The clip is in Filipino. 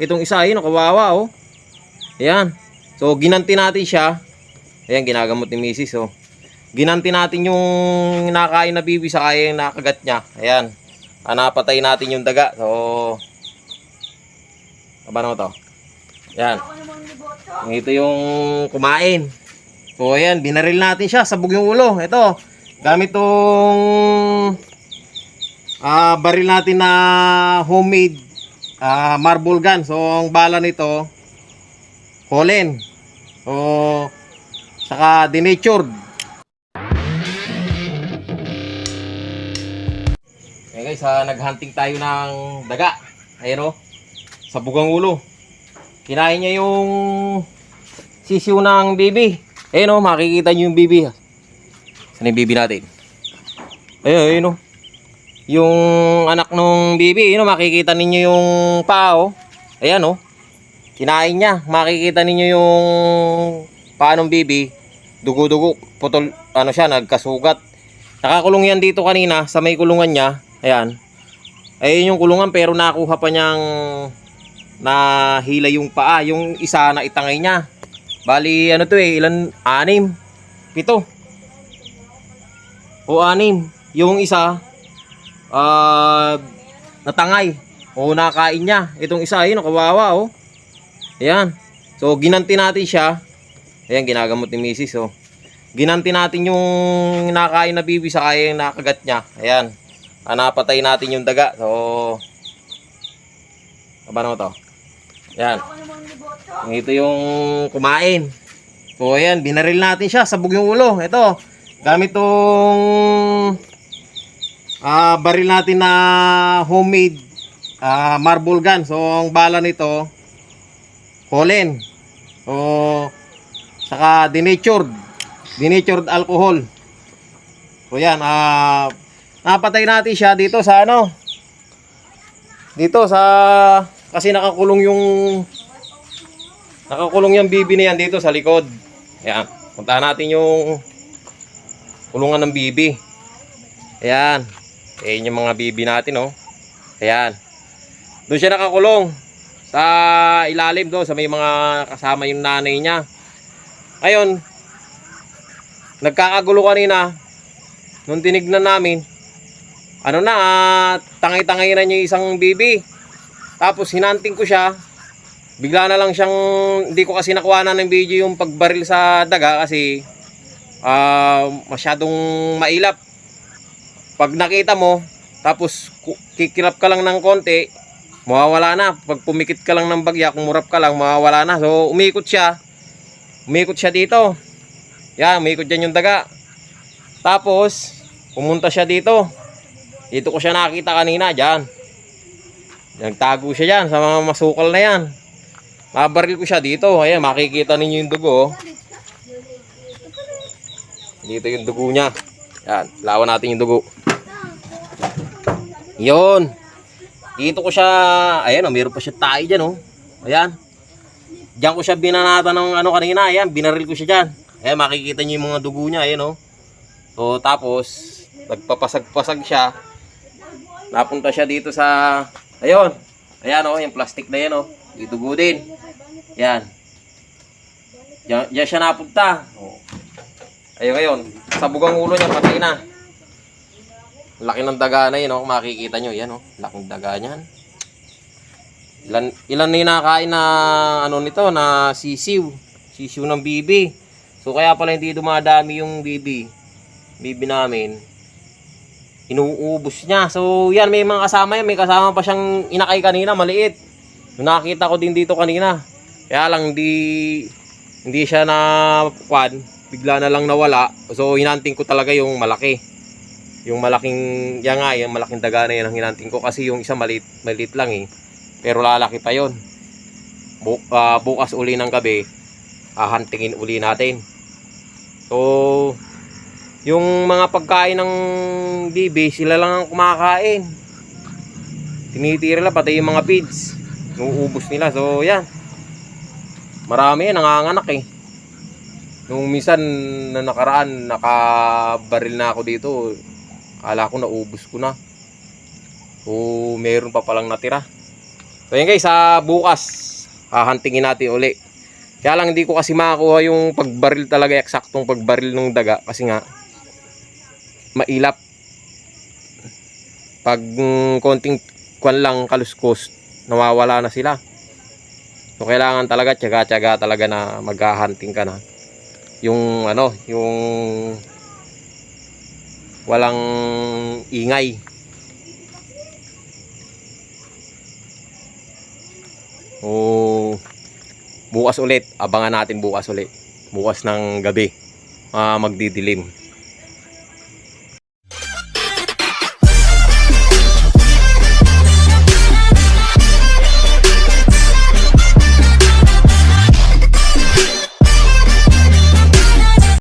Itong isa, ayun, kawawa, oh. Ayan. So, ginanti natin siya. Ayan, ginagamot ni Mrs. Oh. Ginanti natin yung nakain na bibi sa kaya yung nakagat niya. Ayan. Napatay natin yung daga. So, paano to? Ayan. Ito yung kumain. So, ayan, binaril natin siya. Sabog yung ulo. Ito. Gamit tong baril natin na homemade marble gun. So, ang bala nito, Holland. O, saka denatured. Ayan guys, naghunting tayo ng daga. Ayan o, sabog ang ulo. Kinain niya yung sisiw ng bibi. Ayan o, makikita niyo yung bibi. Saan yung bibi natin? Ayun o. Yung anak ng bibi, yun o, makikita ninyo yung paa o. Ayan o. Kinain niya. Makikita ninyo yung paa ng bibi. Dugo-dugo. Putol, ano siya, nagkasugat. Nakakulong yan dito kanina sa may kulungan niya. Ayan. Ayun yung kulungan pero nakuha pa niyang nahila yung paa. Yung isa na itangay niya. Bali, ano to eh, ilan? 6, 7. O 6. Yung isa, natangay. O nakain niya. Itong isa, ayun, kawawa oh. Ayan. So, ginanti natin siya. Ayan, ginagamot ni Mrs. Oh. Ginanti natin yung nakain na bibi sa kaya yung nakagat niya. Ayan. Napatay natin yung daga. So, paano to? Ayan. Ito yung kumain. So, ayan, binaril natin siya. Sabog yung ulo. Ito. Gamit tong baril natin na homemade marble gun. So, ang bala nito, Holland. O, saka denatured. Denatured alcohol. So, yan. Napatay natin siya dito sa ano. Dito sa, kasi nakakulong yung bibi na yan dito sa likod. Ayan. Puntahan natin yung kulungan ng bibi. Ayan. Ayan yung mga bibi natin, oh. Ayan. Doon siya nakakulong. Sa ilalim doon, sa may mga kasama yung nanay niya. Ayun. Nagkakagulo kanina. Nung tinignan namin, ano na, tangay-tangay na niya yung isang bibi. Tapos hinanting ko siya. Bigla na lang siyang, hindi ko kasi nakuha na ng video yung pagbaril sa daga kasi masyadong mailap. Pag nakita mo, tapos kikilap ka lang ng konti, mawawala na. Pag pumikit ka lang ng bagya, kumurap ka lang, mawawala na. So umikot siya. Umikot siya dito. Yan, umikot dyan yung daga. Tapos, pumunta siya dito. Dito ko siya nakita kanina, dyan. Nagtago siya dyan sa mga masukal na yan. Mabaril ko siya dito. Ayan, makikita ninyo yung dugo. Dito yung dugo niya. Yan, lawan natin yung dugo. Yun. Dito ko siya, ayan, mayroon pa siya tayo dyan, oh. Ayan. Diyan ko siya binanata ng ano kanina. Ayan, binaril ko siya dyan. Ayan, makikita niyo yung mga dugo niya. Ayan, oh. So, tapos, nagpapasag-pasag siya. Napunta siya dito sa, ayun. Ayan, oh, yung plastic na yan, oh. Dugo din. Yan. Diyan siya napunta. Ayun ngayon. Sabog ang ulo niya. Patay na. Laki ng daga na yun. Oh. Makikita nyo. Yan. Oh. Laking daga niyan. Ilan na yung nakakain na ano nito. Na sisiw. Sisiw ng bibi. So kaya pala hindi dumadami yung bibi. Bibi namin. Inuubos niya. So yan. May mga kasama yan. May kasama pa siyang inakay kanina. Maliit. Nakita ko din dito kanina. Kaya lang hindi siya na kwan, bigla na lang nawala. So hinanting ko talaga yung malaki. Yung malaking yan nga, yung malaking daga na yan ang hinanting ko kasi yung isa maliit lang eh. Pero lalaki pa yon. Bukas uli ng gabi, hahantingin uli natin. So yung mga pagkain ng bibi, sila lang ang kumakain. Tinitira lang pati yung mga feeds. Nuubos nila. So yan. Marami yan, nanganganak eh. Nung minsan na nakaraan, nakabaril na ako dito. Akala ko naubos ko na. O meron pa palang natira. So yan guys, bukas hahantingin natin uli. Kaya lang hindi ko kasi makakuha yung pagbaril talaga, eksaktong pagbaril ng daga kasi nga mailap. Pag konting kwan lang kaluskos, nawawala na sila. So kailangan talaga tiyaga-tiyaga talaga na maghahunting ka na. Yung ano, yung walang ingay. Oh, bukas ulit, abangan natin bukas ulit. Bukas ng gabi, magdidilim.